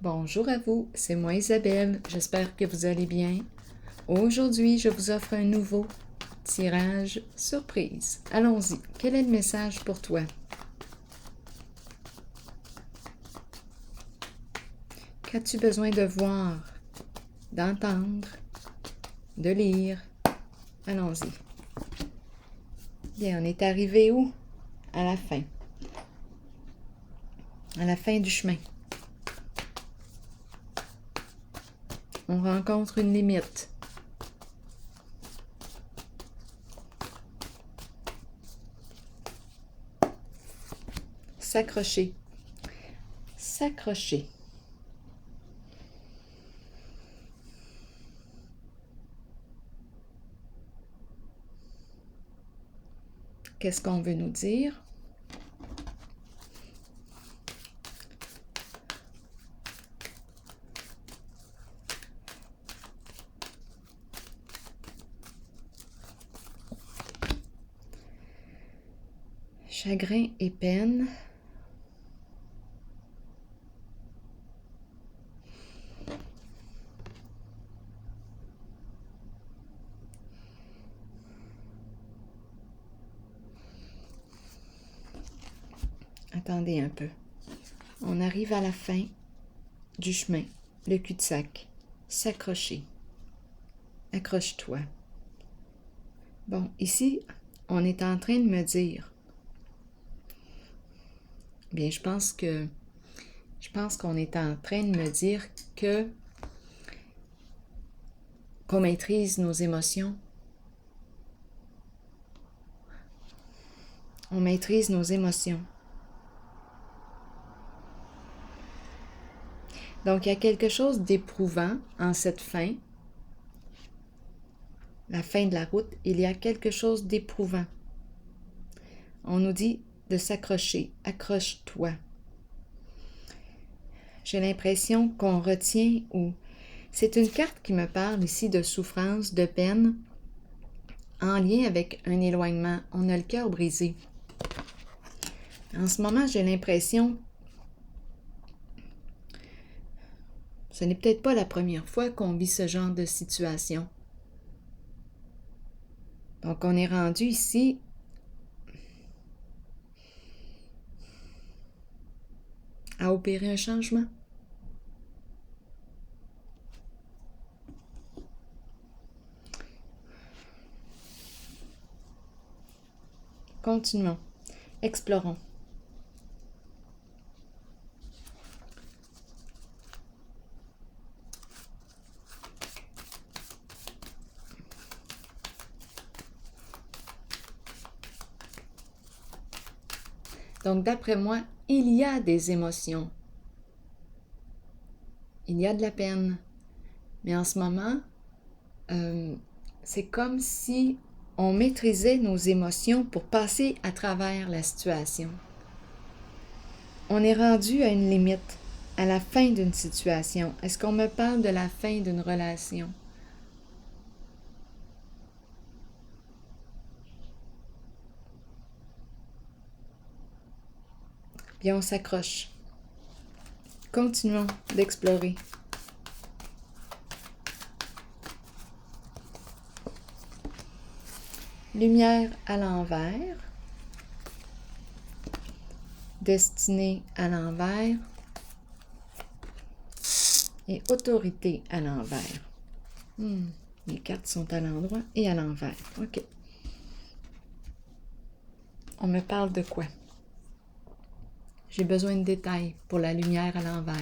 Bonjour à vous, c'est moi Isabelle, j'espère que vous allez bien. Aujourd'hui, je vous offre un nouveau tirage surprise. Allons-y, quel est le message pour toi? Qu'as-tu besoin de voir, d'entendre, de lire? Allons-y. Bien, on est arrivé où? À la fin. À la fin du chemin. On rencontre une limite. S'accrocher. S'accrocher. Qu'est-ce qu'on veut nous dire? Chagrin et peine. Attendez un peu. On arrive à la fin du chemin, le cul-de-sac. S'accrocher. Accroche-toi. Bon, ici, on est en train de me dire. Bien, je pense qu'on est en train de me dire qu'on maîtrise nos émotions. On maîtrise nos émotions. Donc, il y a quelque chose d'éprouvant en cette fin. La fin de la route, il y a quelque chose d'éprouvant. On nous dit de s'accrocher. Accroche-toi. J'ai l'impression qu'on retient ou... C'est une carte qui me parle ici de souffrance, de peine, en lien avec un éloignement. On a le cœur brisé. En ce moment, j'ai l'impression... Ce n'est peut-être pas la première fois qu'on vit ce genre de situation. Donc, on est rendu ici à opérer un changement. Continuons. Explorons. Donc, d'après moi, il y a des émotions. Il y a de la peine. Mais en ce moment, c'est comme si on maîtrisait nos émotions pour passer à travers la situation. On est rendu à une limite, à la fin d'une situation. Est-ce qu'on me parle de la fin d'une relation? Bien, on s'accroche. Continuons d'explorer. Lumière à l'envers. Destinée à l'envers. Et autorité à l'envers. Les cartes sont à l'endroit et à l'envers. OK. On me parle de quoi? J'ai besoin de détails pour la lumière à l'envers.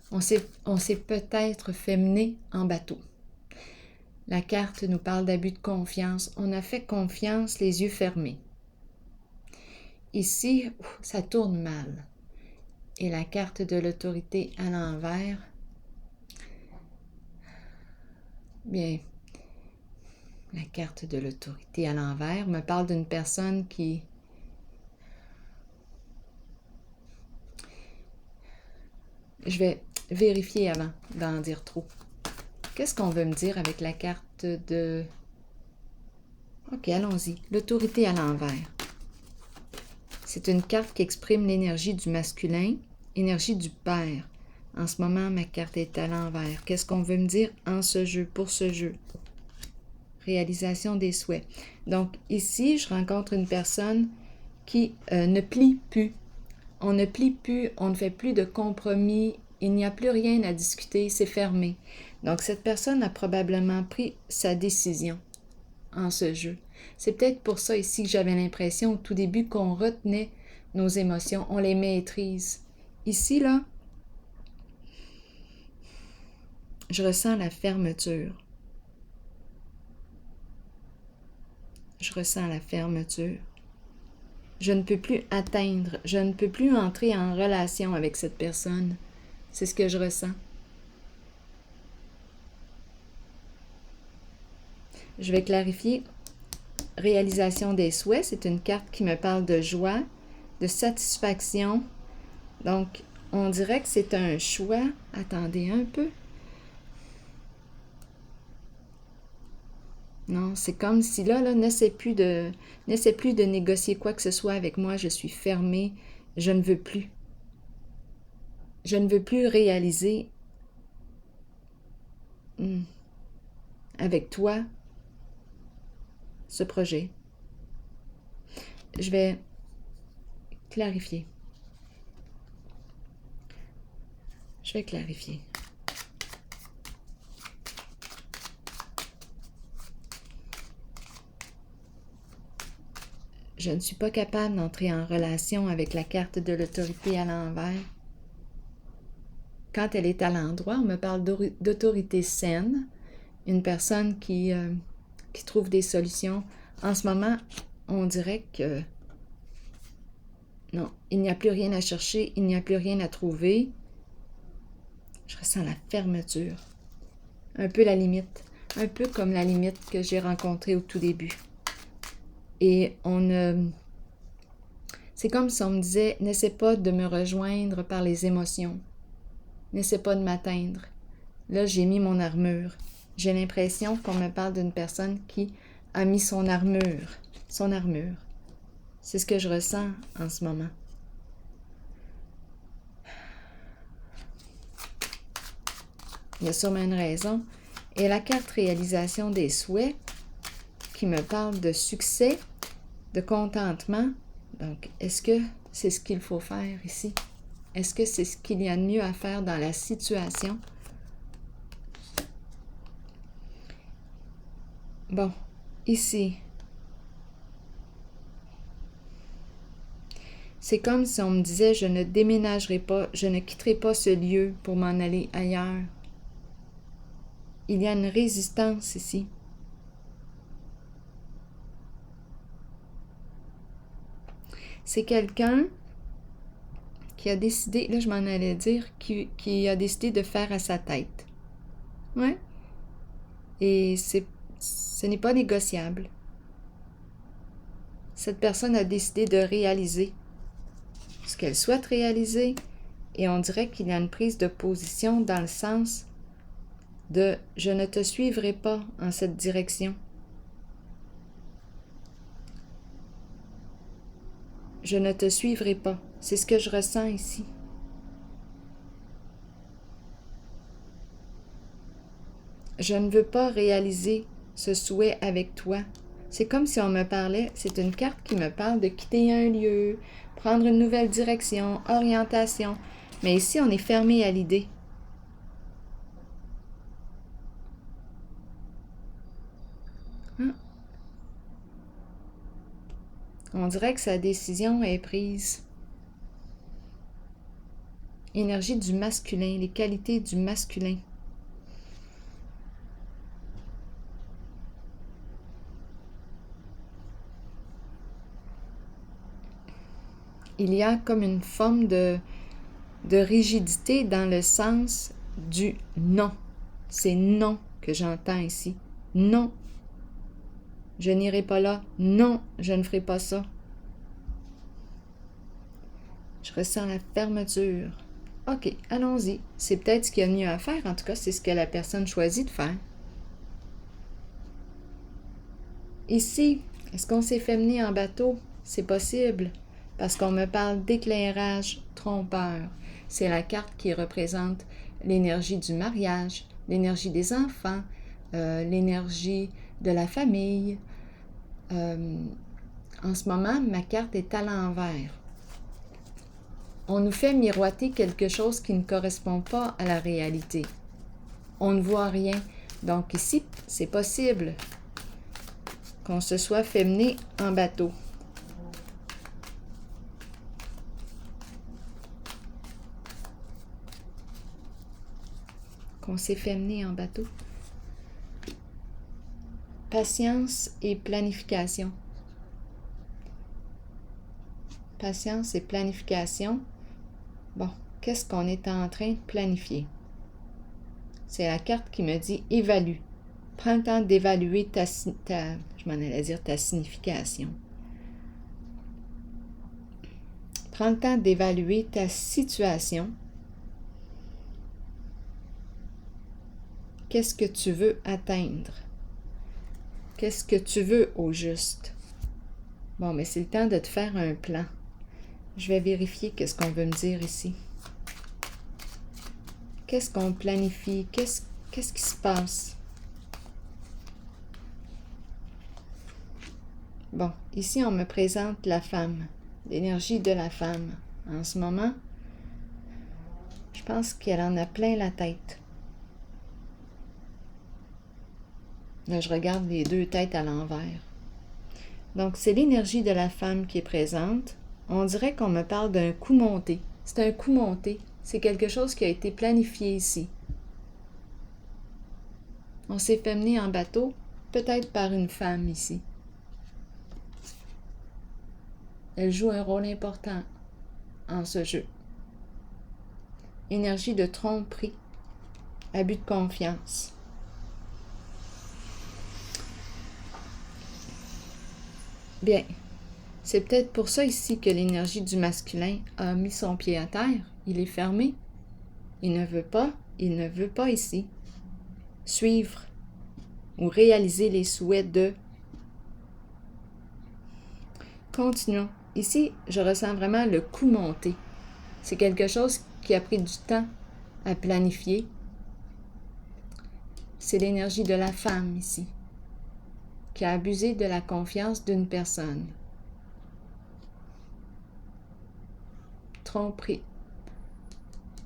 On s'est peut-être fait mener en bateau. La carte nous parle d'abus de confiance. On a fait confiance les yeux fermés. Ici, ça tourne mal. Et la carte de l'autorité à l'envers, bien, la carte de l'autorité à l'envers me parle d'une personne qui... Je vais vérifier avant d'en dire trop. Qu'est-ce qu'on veut me dire avec la carte de... OK, allons-y. L'autorité à l'envers. C'est une carte qui exprime l'énergie du masculin, énergie du père. En ce moment, ma carte est à l'envers. Qu'est-ce qu'on veut me dire en ce jeu, pour ce jeu? Réalisation des souhaits. Donc, ici, je rencontre une personne qui ne plie plus. On ne plie plus, on ne fait plus de compromis, il n'y a plus rien à discuter, c'est fermé. Donc, cette personne a probablement pris sa décision en ce jeu. C'est peut-être pour ça ici que j'avais l'impression au tout début qu'on retenait nos émotions, on les maîtrise. Ici, là, je ressens la fermeture. Je ressens la fermeture. Je ne peux plus atteindre, je ne peux plus entrer en relation avec cette personne. C'est ce que je ressens. Je vais clarifier. Réalisation des souhaits, c'est une carte qui me parle de joie, de satisfaction. Donc, on dirait que c'est un choix. Attendez un peu. Non, c'est comme si là, n'essaie plus de négocier quoi que ce soit avec moi. Je suis fermée. Je ne veux plus. Je ne veux plus réaliser avec toi ce projet. Je vais clarifier. Je vais clarifier. Je ne suis pas capable d'entrer en relation avec la carte de l'autorité à l'envers. Quand elle est à l'endroit, on me parle d'autorité saine, une personne qui trouve des solutions. En ce moment, on dirait que non, il n'y a plus rien à chercher, il n'y a plus rien à trouver. Je ressens la fermeture, un peu la limite, un peu comme la limite que j'ai rencontrée au tout début. Et c'est comme si on me disait, n'essaie pas de me rejoindre par les émotions, n'essaie pas de m'atteindre. Là, j'ai mis mon armure. J'ai l'impression qu'on me parle d'une personne qui a mis son armure. Son armure. C'est ce que je ressens en ce moment. Il y a sûrement une raison. Et la carte réalisation des souhaits qui me parle de succès, de contentement. Donc, est-ce que c'est ce qu'il faut faire ici? Est-ce que c'est ce qu'il y a de mieux à faire dans la situation? Bon, ici, c'est comme si on me disait, je ne déménagerai pas, je ne quitterai pas ce lieu pour m'en aller ailleurs. Il y a une résistance ici. C'est quelqu'un qui a décidé, là je m'en allais dire, qui a décidé de faire à sa tête. Ouais. Et ce n'est pas négociable. Cette personne a décidé de réaliser ce qu'elle souhaite réaliser et on dirait qu'il y a une prise de position dans le sens de « je ne te suivrai pas en cette direction ». Je ne te suivrai pas. C'est ce que je ressens ici. Je ne veux pas réaliser ce souhait avec toi. C'est comme si on me parlait, c'est une carte qui me parle de quitter un lieu, prendre une nouvelle direction, orientation. Mais ici, on est fermé à l'idée. On dirait que sa décision est prise. Énergie du masculin, les qualités du masculin. Il y a comme une forme de rigidité dans le sens du non. C'est non que j'entends ici. Non, je n'irai pas là. Non, je ne ferai pas ça. Je ressens la fermeture. OK, allons-y. C'est peut-être ce qu'il y a de mieux à faire. En tout cas, c'est ce que la personne choisit de faire. Ici, est-ce qu'on s'est fait mener en bateau? C'est possible, parce qu'on me parle d'éclairage trompeur. C'est la carte qui représente l'énergie du mariage, l'énergie des enfants, l'énergie de la famille. En ce moment, ma carte est à l'envers. On nous fait miroiter quelque chose qui ne correspond pas à la réalité. On ne voit rien. Donc ici, c'est possible qu'on se soit fait mener en bateau. Qu'on s'est fait mener en bateau. Patience et planification. Patience et planification. Bon, qu'est-ce qu'on est en train de planifier? C'est la carte qui me dit « Évalue ». Prends le temps d'évaluer ta signification. Prends le temps d'évaluer ta situation. Qu'est-ce que tu veux atteindre? Qu'est-ce que tu veux au juste? Bon, mais c'est le temps de te faire un plan. Je vais vérifier qu'est-ce qu'on veut me dire ici. Qu'est-ce qu'on planifie? Qu'est-ce qui se passe? Bon, ici, on me présente la femme, l'énergie de la femme. En ce moment, je pense qu'elle en a plein la tête. Là, je regarde les deux têtes à l'envers. Donc, c'est l'énergie de la femme qui est présente. On dirait qu'on me parle d'un coup monté. C'est un coup monté. C'est quelque chose qui a été planifié ici. On s'est fait mener en bateau, peut-être par une femme ici. Elle joue un rôle important en ce jeu. Énergie de tromperie, abus de confiance. Bien, c'est peut-être pour ça ici que l'énergie du masculin a mis son pied à terre. Il est fermé. Il ne veut pas ici suivre ou réaliser les souhaits de. Continuons. Ici, je ressens vraiment le coup monté. C'est quelque chose qui a pris du temps à planifier. C'est l'énergie de la femme ici, qui a abusé de la confiance d'une personne. Tromperie.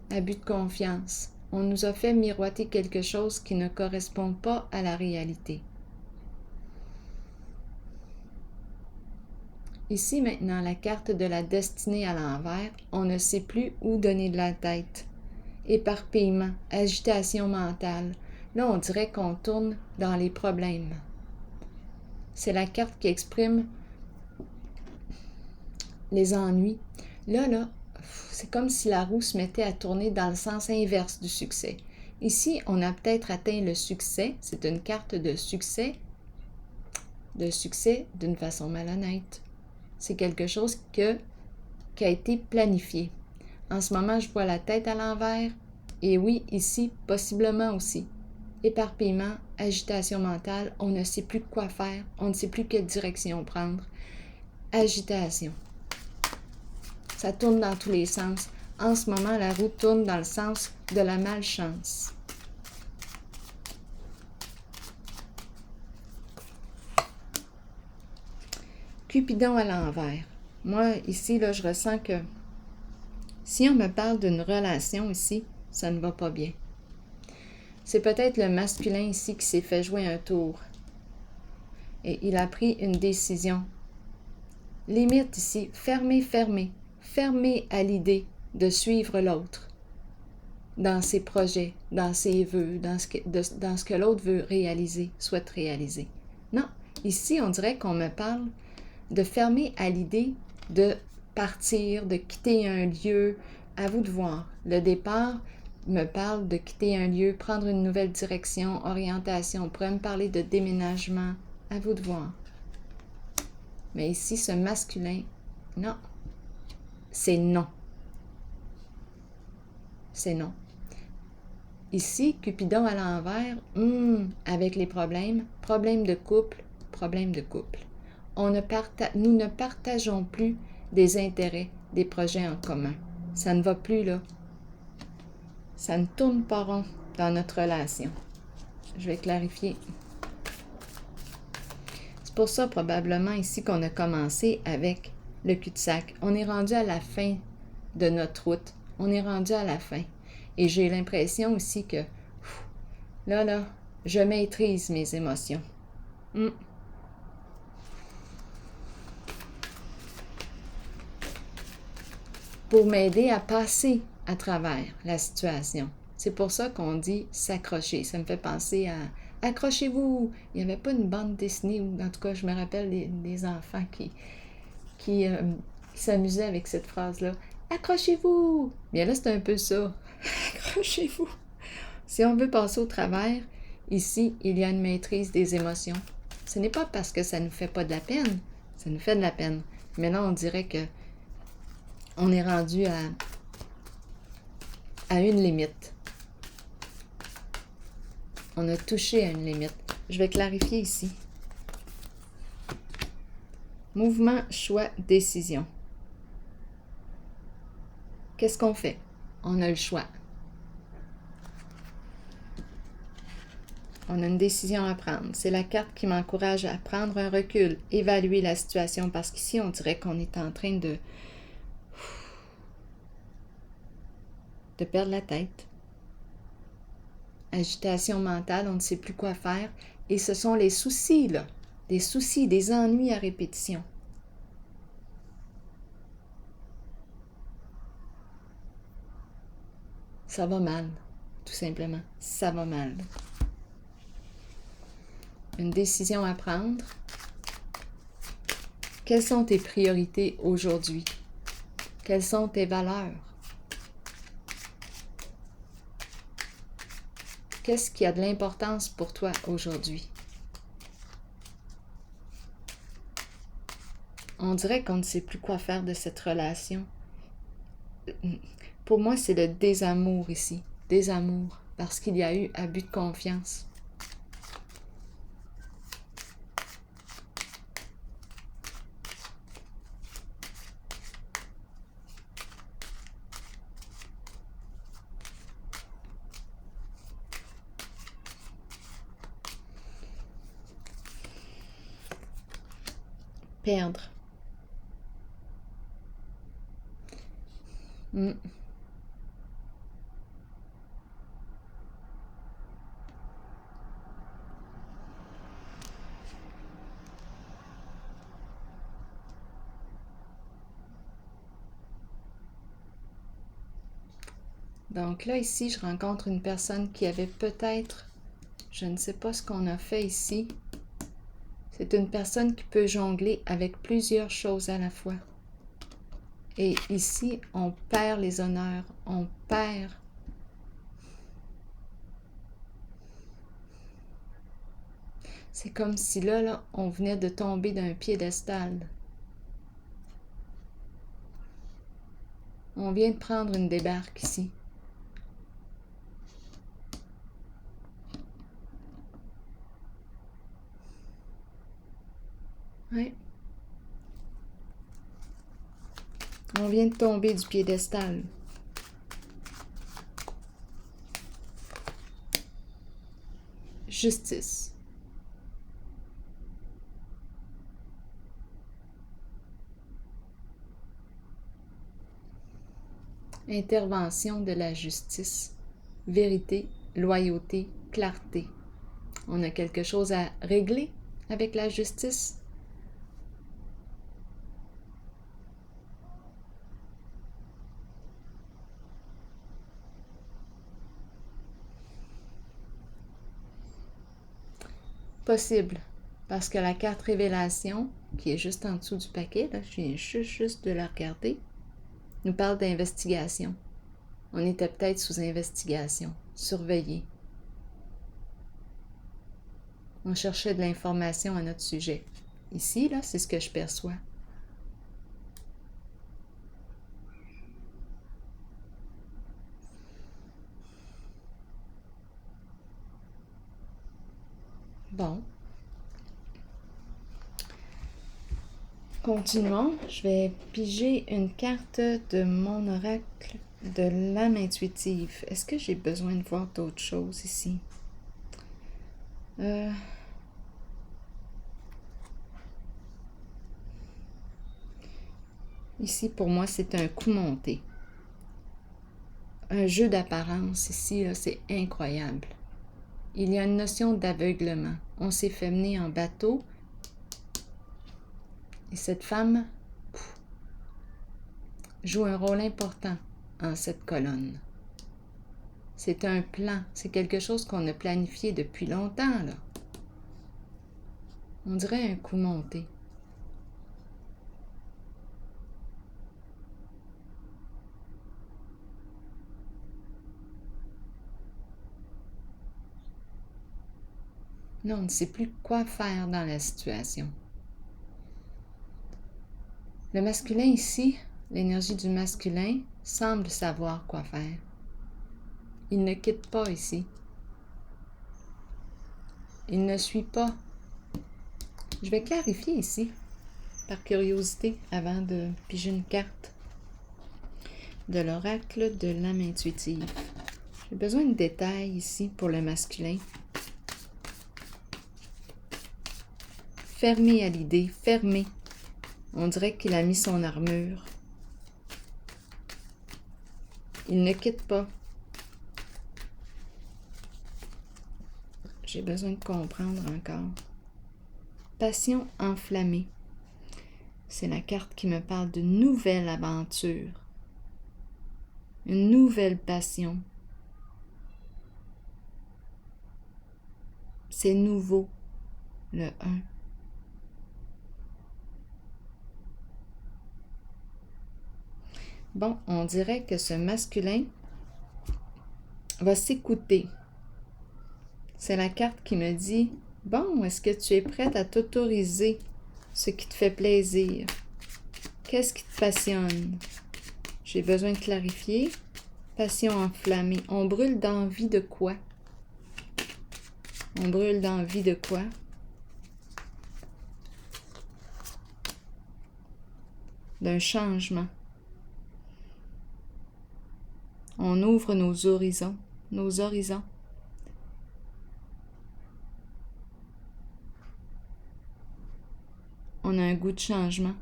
Abus de confiance. On nous a fait miroiter quelque chose qui ne correspond pas à la réalité. Ici maintenant, la carte de la destinée à l'envers, on ne sait plus où donner de la tête. Éparpillement, agitation mentale. Là, on dirait qu'on tourne dans les problèmes. C'est la carte qui exprime les ennuis. Là, c'est comme si la roue se mettait à tourner dans le sens inverse du succès. Ici, on a peut-être atteint le succès. C'est une carte de succès d'une façon malhonnête. C'est quelque chose qui a été planifié. En ce moment, je vois la tête à l'envers. Et oui, ici, possiblement aussi. Éparpillement, agitation mentale, on ne sait plus quoi faire, on ne sait plus quelle direction prendre. Agitation. Ça tourne dans tous les sens. En ce moment, la roue tourne dans le sens de la malchance. Cupidon à l'envers. Moi, ici, là, je ressens que si on me parle d'une relation ici, ça ne va pas bien. C'est peut-être le masculin ici qui s'est fait jouer un tour. Et il a pris une décision. Limite ici, fermé à l'idée de suivre l'autre dans ses projets, dans ses vœux, dans ce que l'autre veut réaliser, souhaite réaliser. Non, ici, on dirait qu'on me parle de fermer à l'idée de partir, de quitter un lieu. À vous de voir. Le départ me parle de quitter un lieu, prendre une nouvelle direction, orientation. On pourrait me parler de déménagement. À vous de voir. Mais ici, ce masculin, non. C'est non. C'est non. Ici, Cupidon à l'envers, avec les problèmes de couple, Nous ne partageons plus des intérêts, des projets en commun. Ça ne va plus, là. Ça ne tourne pas rond dans notre relation. Je vais clarifier. C'est pour ça probablement ici qu'on a commencé avec le cul-de-sac. On est rendu à la fin de notre route. On est rendu à la fin. Et j'ai l'impression aussi que là, je maîtrise mes émotions. Pour m'aider à passer à travers la situation. C'est pour ça qu'on dit s'accrocher. Ça me fait penser à accrochez-vous. Il n'y avait pas une bande dessinée, ou en tout cas, je me rappelle des enfants qui s'amusaient avec cette phrase-là. Accrochez-vous! Bien là, c'est un peu ça. Accrochez-vous! Si on veut passer au travers, ici, il y a une maîtrise des émotions. Ce n'est pas parce que ça ne nous fait pas de la peine, ça nous fait de la peine. Mais là, on dirait que on est rendu à une limite. On a touché à une limite. Je vais clarifier ici. Mouvement, choix, décision. Qu'est-ce qu'on fait? On a le choix. On a une décision à prendre. C'est la carte qui m'encourage à prendre un recul, évaluer la situation, parce qu'ici, on dirait qu'on est en train de perdre la tête. Agitation mentale, on ne sait plus quoi faire. Et ce sont les soucis, là. Des soucis, des ennuis à répétition. Ça va mal, tout simplement. Ça va mal. Une décision à prendre. Quelles sont tes priorités aujourd'hui? Quelles sont tes valeurs? Qu'est-ce qui a de l'importance pour toi aujourd'hui? On dirait qu'on ne sait plus quoi faire de cette relation. Pour moi, c'est le désamour ici. Désamour, parce qu'il y a eu abus de confiance. Perdre. Donc là, ici, je rencontre une personne qui avait peut-être, je ne sais pas ce qu'on a fait ici. C'est une personne qui peut jongler avec plusieurs choses à la fois. Et ici, on perd les honneurs, on perd. C'est comme si là, on venait de tomber d'un piédestal. On vient de prendre une débarque ici. Ouais. On vient de tomber du piédestal. Justice. Intervention de la justice. Vérité, loyauté, clarté. On a quelque chose à régler avec la justice. Possible, parce que la carte révélation, qui est juste en dessous du paquet, là, je viens juste de la regarder, nous parle d'investigation. On était peut-être sous investigation, surveillé. On cherchait de l'information à notre sujet. Ici, là, c'est ce que je perçois. Bon. Continuons. Je vais piger une carte de mon oracle de l'âme intuitive. Est-ce que j'ai besoin de voir d'autres choses ici? Ici, pour moi, c'est un coup monté. Un jeu d'apparence ici, c'est incroyable. Il y a une notion d'aveuglement. On s'est fait mener en bateau. Et cette femme joue un rôle important en cette colonne. C'est un plan. C'est quelque chose qu'on a planifié depuis longtemps, là. On dirait un coup monté. Là, on ne sait plus quoi faire dans la situation. Le masculin ici, l'énergie du masculin, semble savoir quoi faire. Il ne quitte pas ici. Il ne suit pas. Je vais clarifier ici, par curiosité, avant de piger une carte de l'oracle de l'âme intuitive. J'ai besoin de détails ici pour le masculin. Fermé à l'idée, fermé. On dirait qu'il a mis son armure. Il ne quitte pas. J'ai besoin de comprendre encore. Passion enflammée. C'est la carte qui me parle d'une nouvelle aventure. Une nouvelle passion. C'est nouveau, le 1. Bon, on dirait que ce masculin va s'écouter. C'est la carte qui me dit, bon, est-ce que tu es prête à t'autoriser ce qui te fait plaisir? Qu'est-ce qui te passionne? J'ai besoin de clarifier. Passion enflammée. On brûle d'envie de quoi? On brûle d'envie de quoi? D'un changement. On ouvre nos horizons. Nos horizons. On a un goût de changement.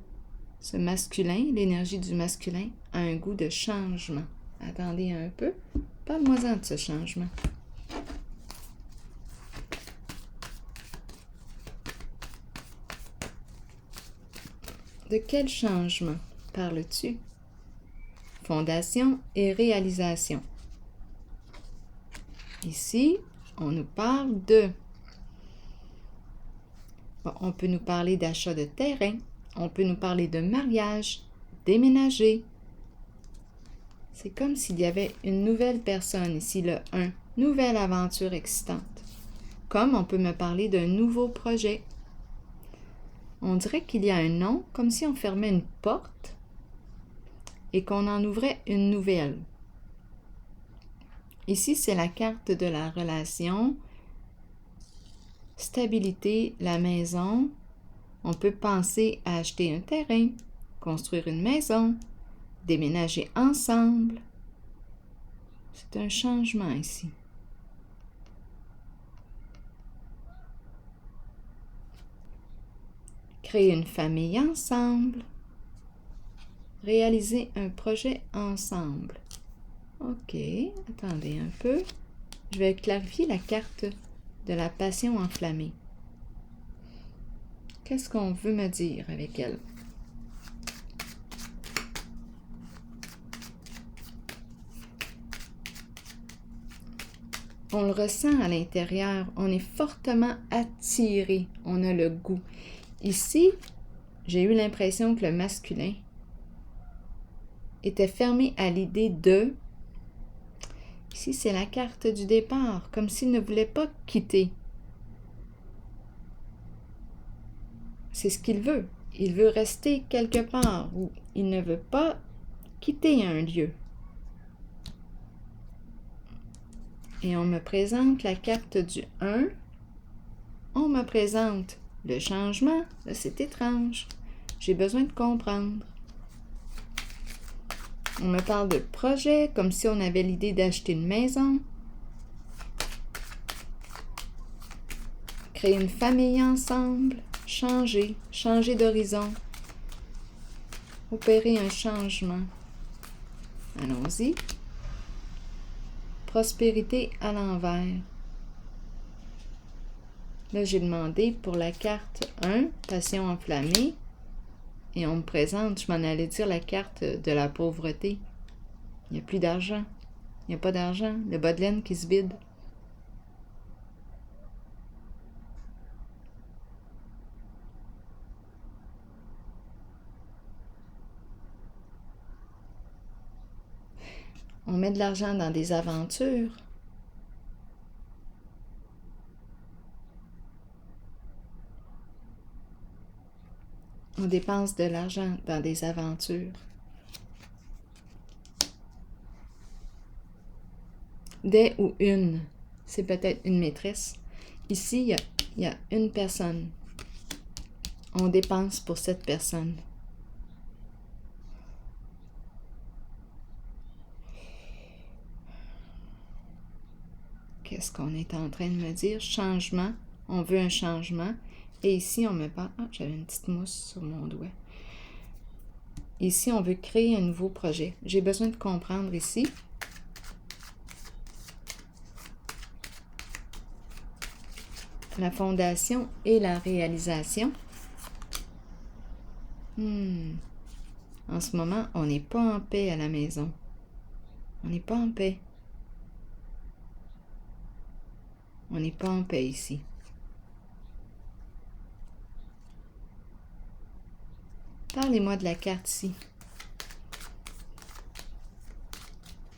Ce masculin, l'énergie du masculin, a un goût de changement. Attendez un peu. Parle-moi-en de ce changement. De quel changement parles-tu? Fondation et réalisation. Ici, on nous parle de... Bon, on peut nous parler d'achat de terrain, on peut nous parler de mariage, déménager. C'est comme s'il y avait une nouvelle personne ici, le 1, nouvelle aventure excitante. Comme on peut me parler d'un nouveau projet. On dirait qu'il y a un nom, comme si on fermait une porte et qu'on en ouvrait une nouvelle. Ici, c'est la carte de la relation, stabilité, la maison. On peut penser à acheter un terrain, construire une maison, déménager ensemble. C'est un changement ici. Créer une famille ensemble. Réaliser un projet ensemble. OK, attendez un peu. Je vais clarifier la carte de la passion enflammée. Qu'est-ce qu'on veut me dire avec elle? On le ressent à l'intérieur, on est fortement attiré, on a le goût. Ici, j'ai eu l'impression que le masculin était fermé à l'idée de... Ici, c'est la carte du départ, comme s'il ne voulait pas quitter. C'est ce qu'il veut. Il veut rester quelque part où il ne veut pas quitter un lieu. Et on me présente la carte du 1. On me présente le changement. Là, c'est étrange. J'ai besoin de comprendre. On me parle de projet, comme si on avait l'idée d'acheter une maison. Créer une famille ensemble. Changer d'horizon. Opérer un changement. Allons-y. Prospérité à l'envers. Là, j'ai demandé pour la carte 1, passion enflammée. Et on me présente, je m'en allais dire la carte de la pauvreté. Il n'y a plus d'argent. Il n'y a pas d'argent. Le bas de laine qui se vide. On met de l'argent dans des aventures. On dépense de l'argent dans des aventures. Des ou une, c'est peut-être une maîtresse. Ici, il y a une personne. On dépense pour cette personne. Qu'est-ce qu'on est en train de me dire? Changement. On veut un changement. Et ici, on me parle... Ah, j'avais une petite mousse sur mon doigt. Ici, on veut créer un nouveau projet. J'ai besoin de comprendre ici. La fondation et la réalisation. En ce moment, on n'est pas en paix à la maison. On n'est pas en paix. On n'est pas en paix ici. Parlez-moi de la carte ici.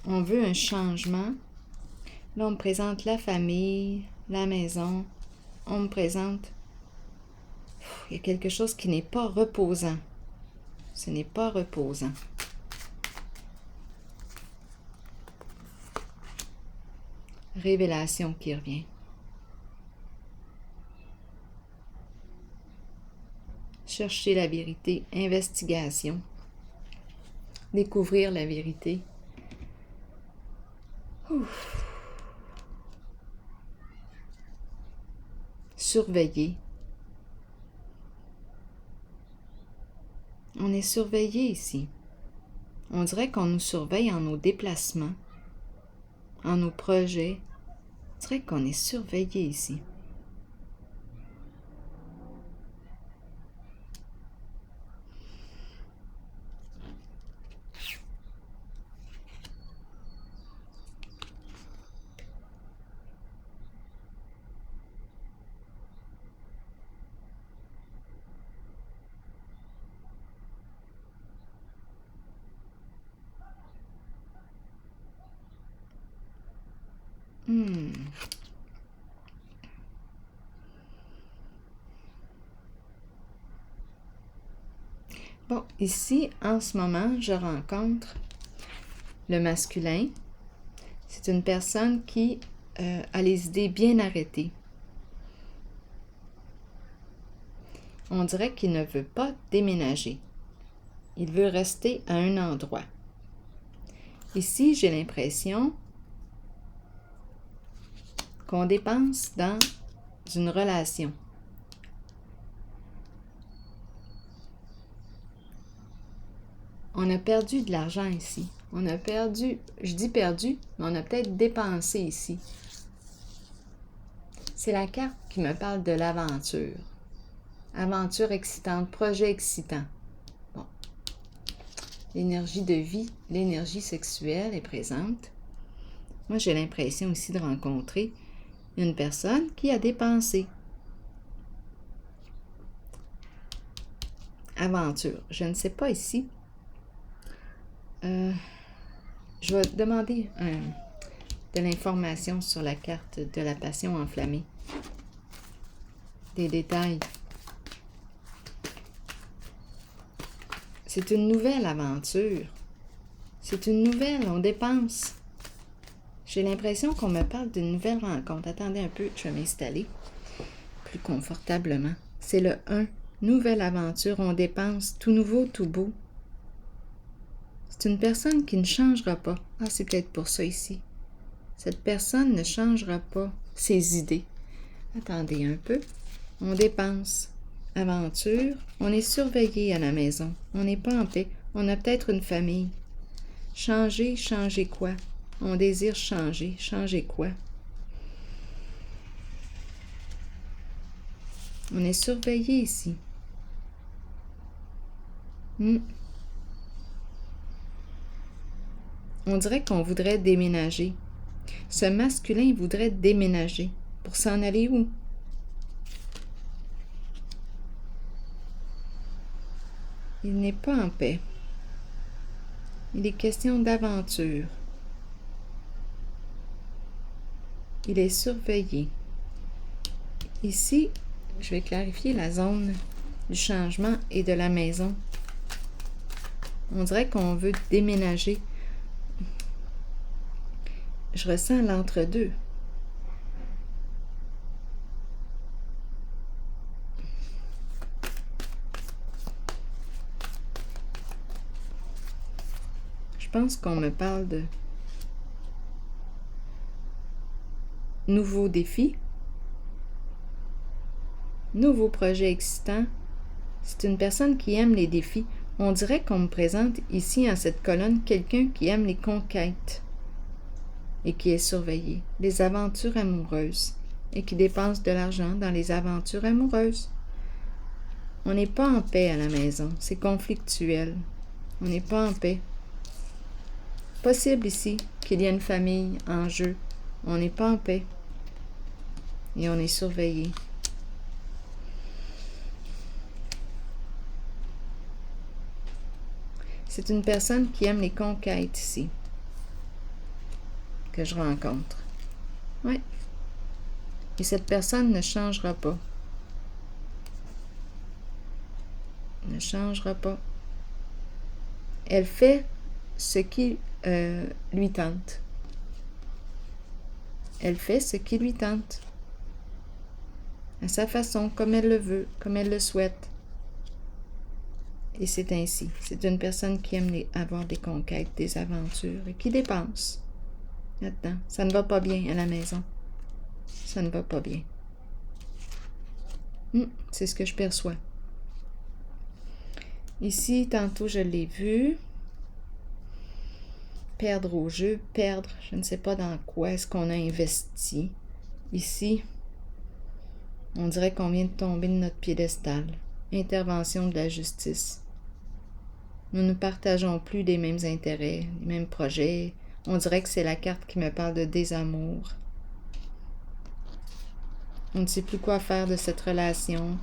On veut un changement. Là, on me présente la famille, la maison. On me présente... Il y a quelque chose qui n'est pas reposant. Ce n'est pas reposant. Révélation qui revient. Chercher la vérité, investigation. Découvrir la vérité. Ouf. Surveiller. On est surveillé ici. On dirait qu'on nous surveille en nos déplacements, en nos projets. On dirait qu'on est surveillé ici. Bon, ici, en ce moment, je rencontre le masculin. C'est une personne qui a les idées bien arrêtées. On dirait qu'il ne veut pas déménager. Il veut rester à un endroit. Ici, j'ai l'impression qu'on dépense dans une relation. On a perdu de l'argent ici. On a perdu, je dis perdu, mais on a peut-être dépensé ici. C'est la carte qui me parle de l'aventure. Aventure excitante, projet excitant. Bon. L'énergie de vie, l'énergie sexuelle est présente. Moi, j'ai l'impression aussi de rencontrer une personne qui a dépensé. Aventure. Je ne sais pas ici. Je vais demander de l'information sur la carte de la passion enflammée. Des détails. C'est une nouvelle aventure. C'est une nouvelle, on dépense. J'ai l'impression qu'on me parle d'une nouvelle rencontre. Attendez un peu, je vais m'installer plus confortablement. C'est le 1. Nouvelle aventure, on dépense. Tout nouveau, tout beau. C'est une personne qui ne changera pas. Ah, c'est peut-être pour ça ici. Cette personne ne changera pas ses idées. Attendez un peu. On dépense. Aventure. On est surveillé à la maison. On n'est pas en paix. On a peut-être une famille. Changer, changer quoi? On désire changer. Changer quoi? On est surveillé ici. On dirait qu'on voudrait déménager. Ce masculin voudrait déménager. Pour s'en aller où? Il n'est pas en paix. Il est question d'aventure. Il est surveillé. Ici, je vais clarifier la zone du changement et de la maison. On dirait qu'on veut déménager. Je ressens l'entre-deux. Je pense qu'on me parle de nouveaux défis, nouveaux projets excitants. C'est une personne qui aime les défis. On dirait qu'on me présente ici, en cette colonne, quelqu'un qui aime les conquêtes et qui est surveillé, les aventures amoureuses et qui dépense de l'argent dans les aventures amoureuses. On n'est pas en paix à la maison, c'est conflictuel. On n'est pas en paix. Possible ici qu'il y ait une famille en jeu. On n'est pas en paix et on est surveillé. C'est une personne qui aime les conquêtes ici, que je rencontre. Oui. Et cette personne ne changera pas. Ne changera pas. Elle fait ce qui lui tente. Elle fait ce qui lui tente. À sa façon, comme elle le veut, comme elle le souhaite. Et c'est ainsi. C'est une personne qui aime avoir des conquêtes, des aventures et qui dépense là-dedans. Ça ne va pas bien à la maison. Ça ne va pas bien. C'est ce que je perçois. Ici, tantôt, je l'ai vu. Perdre au jeu, perdre, je ne sais pas dans quoi est-ce qu'on a investi. Ici, on dirait qu'on vient de tomber de notre piédestal. Intervention de la justice. Nous ne partageons plus les mêmes intérêts, les mêmes projets. On dirait que c'est la carte qui me parle de désamour. On ne sait plus quoi faire de cette relation.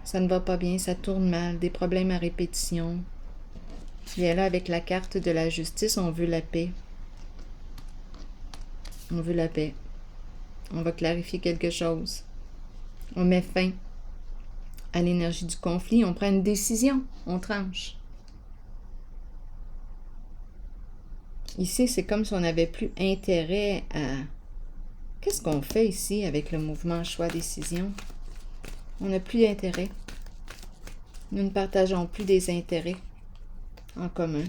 Ça ne va pas bien, ça tourne mal, des problèmes à répétition. Et là, avec la carte de la justice, on veut la paix. On veut la paix. On va clarifier quelque chose. On met fin à l'énergie du conflit. On prend une décision. On tranche. Ici, c'est comme si on n'avait plus intérêt à... Qu'est-ce qu'on fait ici avec le mouvement choix-décision? On n'a plus d'intérêt. Nous ne partageons plus des intérêts en commun.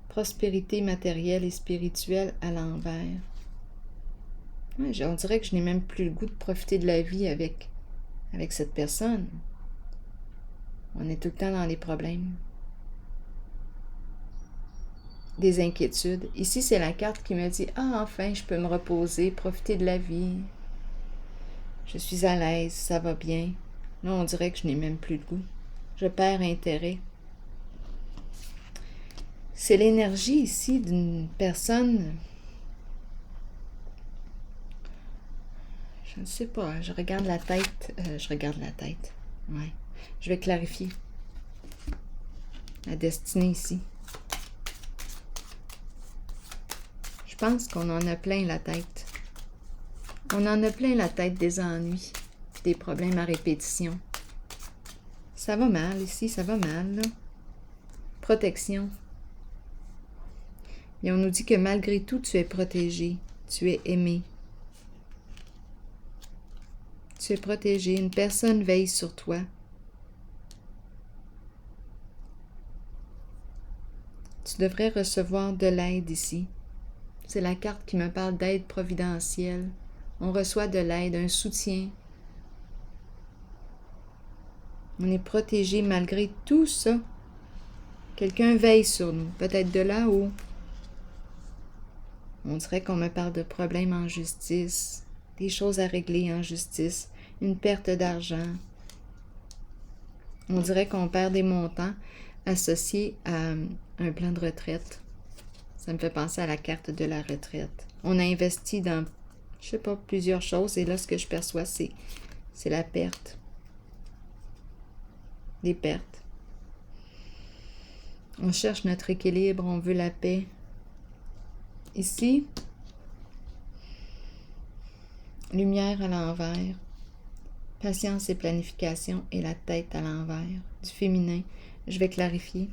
Prospérité matérielle et spirituelle à l'envers. Ouais, on dirait que je n'ai même plus le goût de profiter de la vie avec cette personne. On est tout le temps dans les problèmes. Des inquiétudes. Ici, c'est la carte qui me dit « Ah, enfin, je peux me reposer, profiter de la vie. Je suis à l'aise, ça va bien. » Là, on dirait que je n'ai même plus le goût. Je perds intérêt. C'est l'énergie ici d'une personne... Je ne sais pas, je regarde la tête. Ouais. Je vais clarifier la destinée ici. Je pense qu'on en a plein la tête. On en a plein la tête des ennuis, des problèmes à répétition. Ça va mal ici, ça va mal, là. Protection. Et on nous dit que malgré tout, tu es protégé, tu es aimé. Tu es protégé, une personne veille sur toi. Tu devrais recevoir de l'aide ici. C'est la carte qui me parle d'aide providentielle. On reçoit de l'aide, un soutien. On est protégé malgré tout ça. Quelqu'un veille sur nous, peut-être de là-haut. On dirait qu'on me parle de problèmes en justice, des choses à régler en justice, une perte d'argent. On dirait qu'on perd des montants associés à un plan de retraite. Ça me fait penser à la carte de la retraite. On a investi dans, je sais pas, plusieurs choses, et là, ce que je perçois, c'est la perte. Des pertes. On cherche notre équilibre, on veut la paix. Ici, lumière à l'envers, patience et planification et la tête à l'envers, du féminin. Je vais clarifier.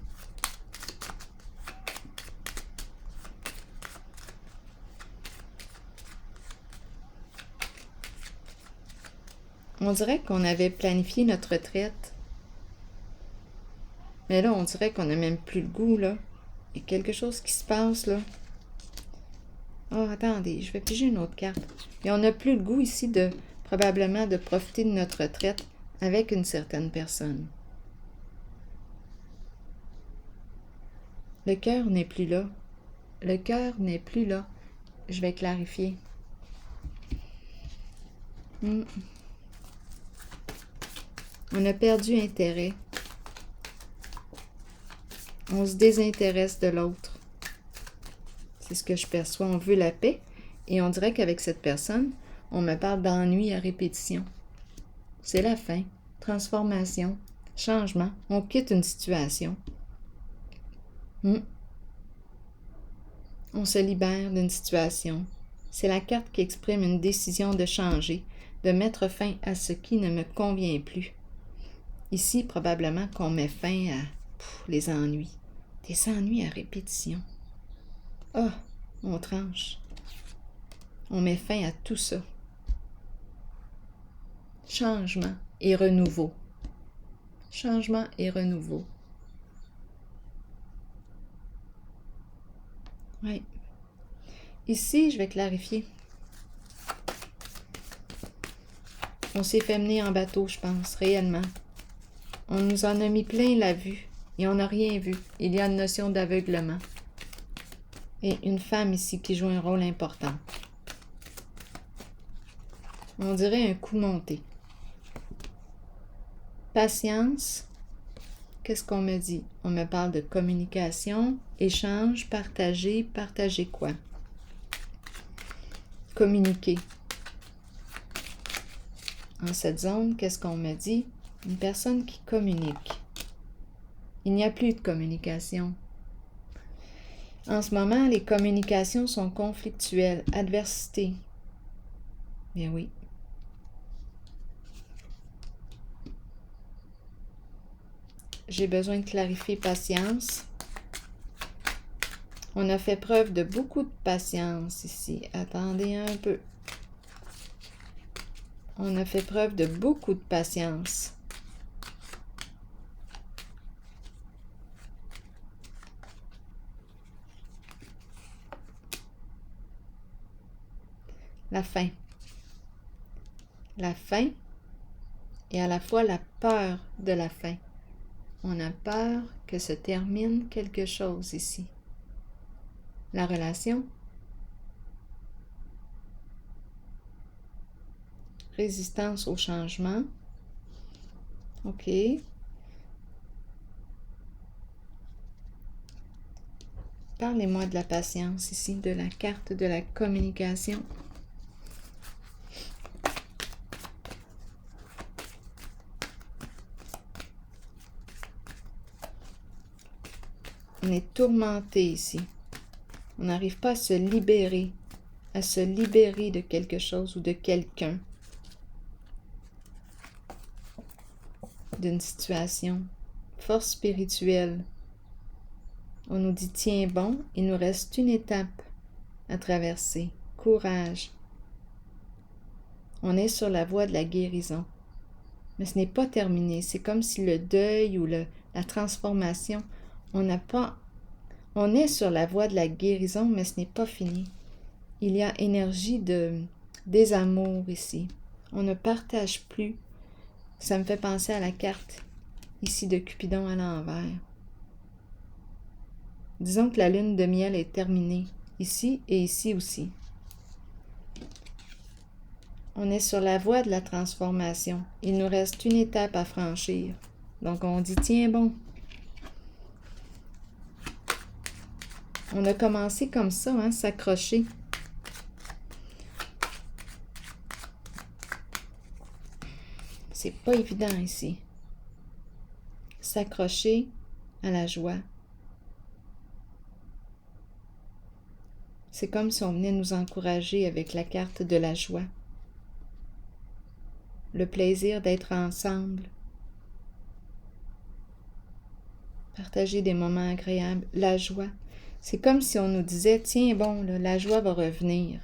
On dirait qu'on avait planifié notre retraite. Mais là, on dirait qu'on n'a même plus le goût, là. Il y a quelque chose qui se passe, là. Oh, attendez, je vais piger une autre carte. Et on n'a plus le goût ici probablement de profiter de notre retraite avec une certaine personne. Le cœur n'est plus là. Le cœur n'est plus là. Je vais clarifier. On a perdu intérêt. On se désintéresse de l'autre. C'est ce que je perçois. On veut la paix. Et on dirait qu'avec cette personne, on me parle d'ennui à répétition. C'est la fin. Transformation. Changement. On quitte une situation. On se libère d'une situation. C'est la carte qui exprime une décision de changer, de mettre fin à ce qui ne me convient plus. Ici, probablement qu'on met fin à les ennuis. Des ennuis à répétition. Ah, on tranche. On met fin à tout ça. Changement et renouveau. Changement et renouveau. Oui. Ici, je vais clarifier. On s'est fait mener en bateau, je pense, réellement. On nous en a mis plein la vue et on n'a rien vu. Il y a une notion d'aveuglement. Et une femme ici qui joue un rôle important. On dirait un coup monté. Patience. Qu'est-ce qu'on me dit? On me parle de communication, échange, partager. Partager quoi? Communiquer. En cette zone, qu'est-ce qu'on me dit? Une personne qui communique. Il n'y a plus de communication. En ce moment, les communications sont conflictuelles. Adversité. Bien oui. J'ai besoin de clarifier patience. On a fait preuve de beaucoup de patience ici. Attendez un peu. On a fait preuve de beaucoup de patience. La fin. La fin et à la fois la peur de la fin. On a peur que se termine quelque chose ici. La relation. Résistance au changement. OK. Parlez-moi de la patience ici, de la carte de la communication. On est tourmenté ici. On n'arrive pas à se libérer de quelque chose ou de quelqu'un, d'une situation. Force spirituelle. On nous dit, tiens bon, il nous reste une étape à traverser. Courage. On est sur la voie de la guérison. Mais ce n'est pas terminé. C'est comme si le deuil ou la transformation, on On est sur la voie de la guérison, mais ce n'est pas fini. Il y a énergie de désamour ici. On ne partage plus. Ça me fait penser à la carte ici de Cupidon à l'envers. Disons que la lune de miel est terminée, ici et ici aussi. On est sur la voie de la transformation. Il nous reste une étape à franchir. Donc on dit, tiens bon. On a commencé comme ça, hein, s'accrocher. C'est pas évident ici. S'accrocher à la joie. C'est comme si on venait nous encourager avec la carte de la joie. Le plaisir d'être ensemble. Partager des moments agréables. La joie. C'est comme si on nous disait, tiens bon, là, la joie va revenir.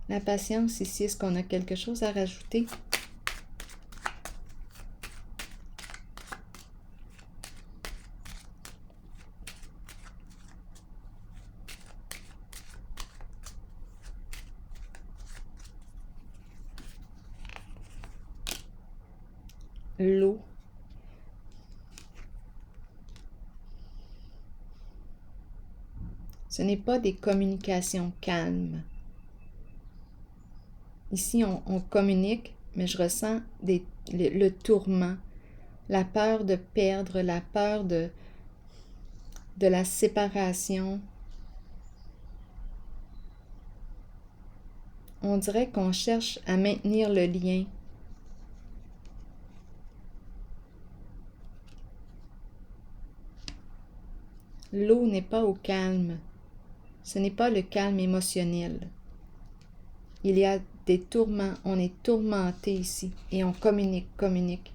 La patience ici, est-ce qu'on a quelque chose à rajouter? L'eau. Ce n'est pas des communications calmes. Ici, on communique, mais je ressens le tourment, la peur de perdre, la peur de la séparation. On dirait qu'on cherche à maintenir le lien. L'eau n'est pas au calme. Ce n'est pas le calme émotionnel. Il y a des tourments. On est tourmenté ici et on communique.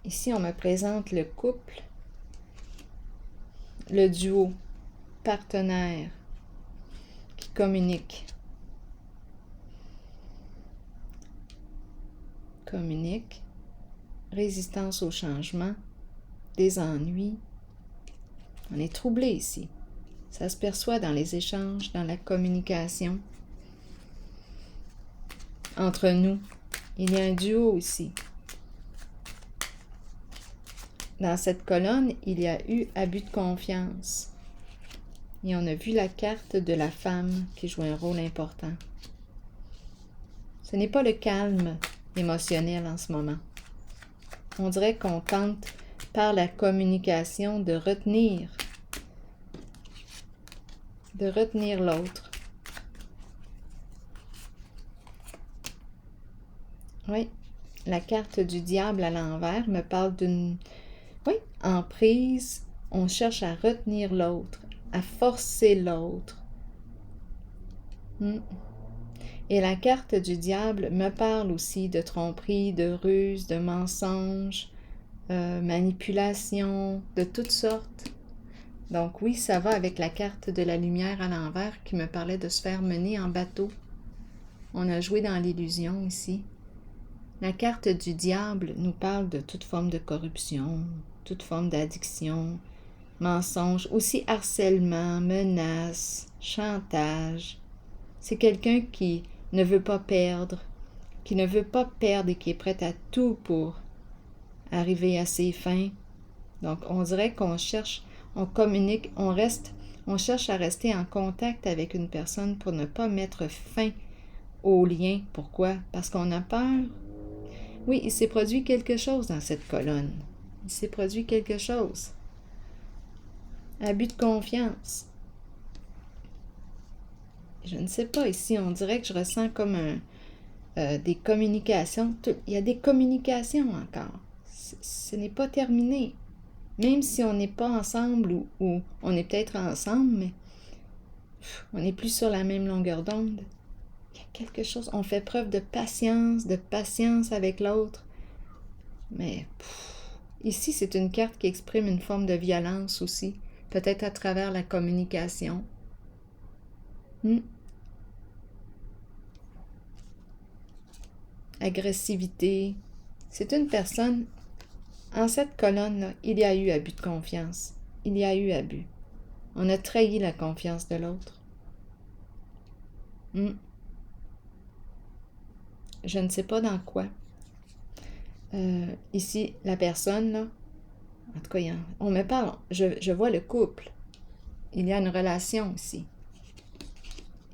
Ici, on me présente le couple, le duo, partenaire qui communique. Communique. Résistance au changement, des ennuis. On est troublé ici. Ça se perçoit dans les échanges, dans la communication. Entre nous, il y a un duo ici. Dans cette colonne, il y a eu abus de confiance. Et on a vu la carte de la femme qui joue un rôle important. Ce n'est pas le calme émotionnel en ce moment. On dirait qu'on tente par la communication de retenir l'autre. Oui, la carte du diable à l'envers me parle d'une emprise. On cherche à retenir l'autre, à forcer l'autre. Et la carte du diable me parle aussi de tromperie, de ruse, de mensonge, manipulation, de toutes sortes. Donc oui, ça va avec la carte de la lumière à l'envers qui me parlait de se faire mener en bateau. On a joué dans l'illusion ici. La carte du diable nous parle de toute forme de corruption, toute forme d'addiction, mensonge, aussi harcèlement, menace, chantage. C'est quelqu'un qui ne veut pas perdre, et qui est prêt à tout pour arriver à ses fins. Donc, on dirait qu'on cherche, on communique, on cherche à rester en contact avec une personne pour ne pas mettre fin au lien. Pourquoi? Parce qu'on a peur. Oui, il s'est produit quelque chose dans cette colonne. Il s'est produit quelque chose. Abus de confiance. Je ne sais pas, ici, on dirait que je ressens comme des communications. Il y a des communications encore. Ce n'est pas terminé. Même si on n'est pas ensemble ou on est peut-être ensemble, mais on n'est plus sur la même longueur d'onde. Il y a quelque chose. On fait preuve de patience avec l'autre. Mais ici, c'est une carte qui exprime une forme de violence aussi, peut-être à travers la communication. Agressivité, C'est une personne, en cette colonne-là, il y a eu abus de confiance. Il y a eu abus. On a trahi la confiance de l'autre. Je ne sais pas dans quoi. Ici, la personne, là, en tout cas, on me parle, je vois le couple. Il y a une relation aussi.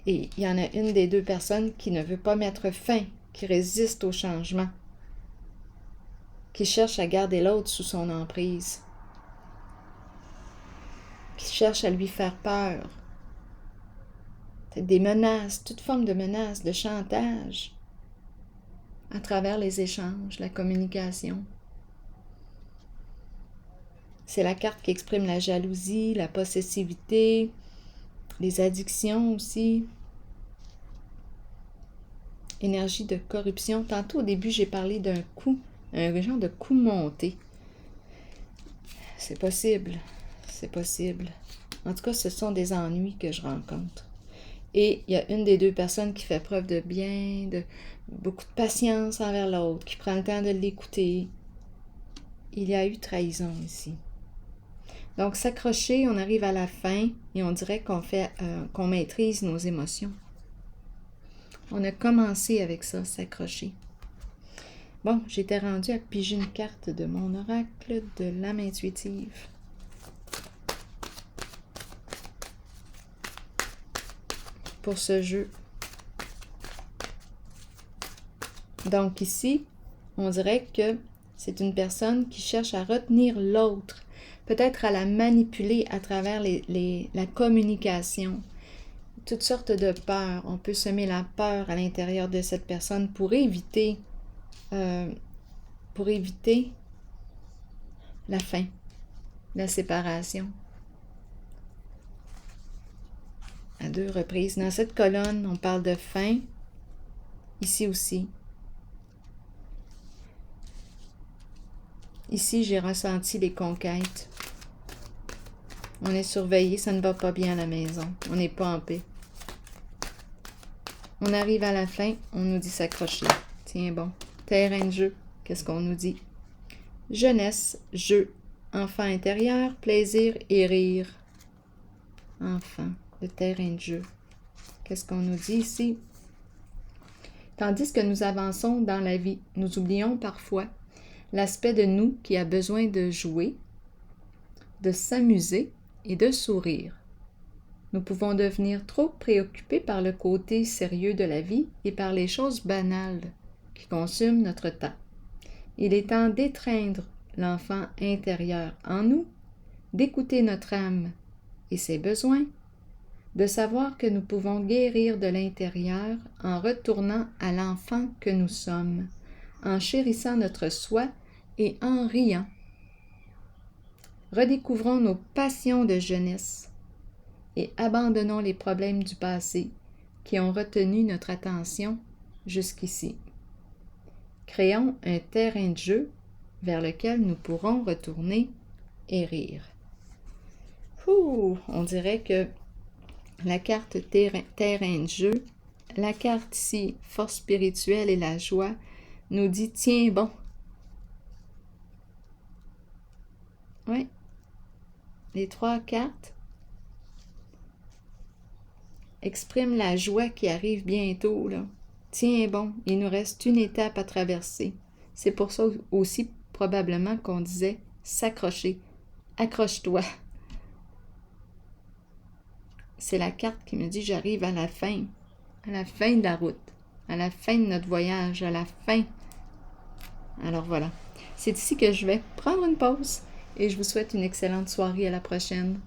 Et il y en a une des deux personnes qui ne veut pas mettre fin, qui résiste au changement, qui cherche à garder l'autre sous son emprise, qui cherche à lui faire peur. Des menaces, toute forme de menaces, de chantage, à travers les échanges, la communication. C'est la carte qui exprime la jalousie, la possessivité, les addictions aussi. Énergie de corruption. Tantôt, au début, j'ai parlé d'un coup, un genre de coup monté. C'est possible. C'est possible. En tout cas, ce sont des ennuis que je rencontre. Et il y a une des deux personnes qui fait preuve de bien, de beaucoup de patience envers l'autre, qui prend le temps de l'écouter. Il y a eu trahison ici. Donc, s'accrocher, on arrive à la fin et on dirait qu'on maîtrise nos émotions. On a commencé avec ça, s'accrocher. Bon, j'étais rendue à piger une carte de mon oracle de l'âme intuitive. Pour ce jeu. Donc ici, on dirait que c'est une personne qui cherche à retenir l'autre, peut-être à la manipuler à travers la communication. Toutes sortes de peurs. On peut semer la peur à l'intérieur de cette personne pour éviter la fin, la séparation. À 2 reprises. Dans cette colonne, on parle de fin. Ici aussi. Ici, j'ai ressenti les conquêtes. On est surveillé, ça ne va pas bien à la maison. On n'est pas en paix. On arrive à la fin, on nous dit s'accrocher. Tiens bon. Terrain de jeu, qu'est-ce qu'on nous dit? Jeunesse, jeu, enfant intérieur, plaisir et rire. Enfant, le terrain de jeu. Qu'est-ce qu'on nous dit ici? Tandis que nous avançons dans la vie, nous oublions parfois l'aspect de nous qui a besoin de jouer, de s'amuser et de sourire. Nous pouvons devenir trop préoccupés par le côté sérieux de la vie et par les choses banales qui consument notre temps. Il est temps d'étreindre l'enfant intérieur en nous, d'écouter notre âme et ses besoins, de savoir que nous pouvons guérir de l'intérieur en retournant à l'enfant que nous sommes, en chérissant notre soi et en riant. Redécouvrons nos passions de jeunesse et abandonnons les problèmes du passé qui ont retenu notre attention jusqu'ici. Créons un terrain de jeu vers lequel nous pourrons retourner et rire. On dirait que la carte terrain de jeu, la carte ici, force spirituelle et la joie, nous dit, tiens bon. Oui, les 3 cartes expriment la joie qui arrive bientôt, là. Tiens bon, il nous reste une étape à traverser. C'est pour ça aussi probablement qu'on disait s'accrocher. Accroche-toi. C'est la carte qui me dit j'arrive à la fin de la route, à la fin de notre voyage, à la fin. Alors voilà, c'est ici que je vais prendre une pause et je vous souhaite une excellente soirée. À la prochaine.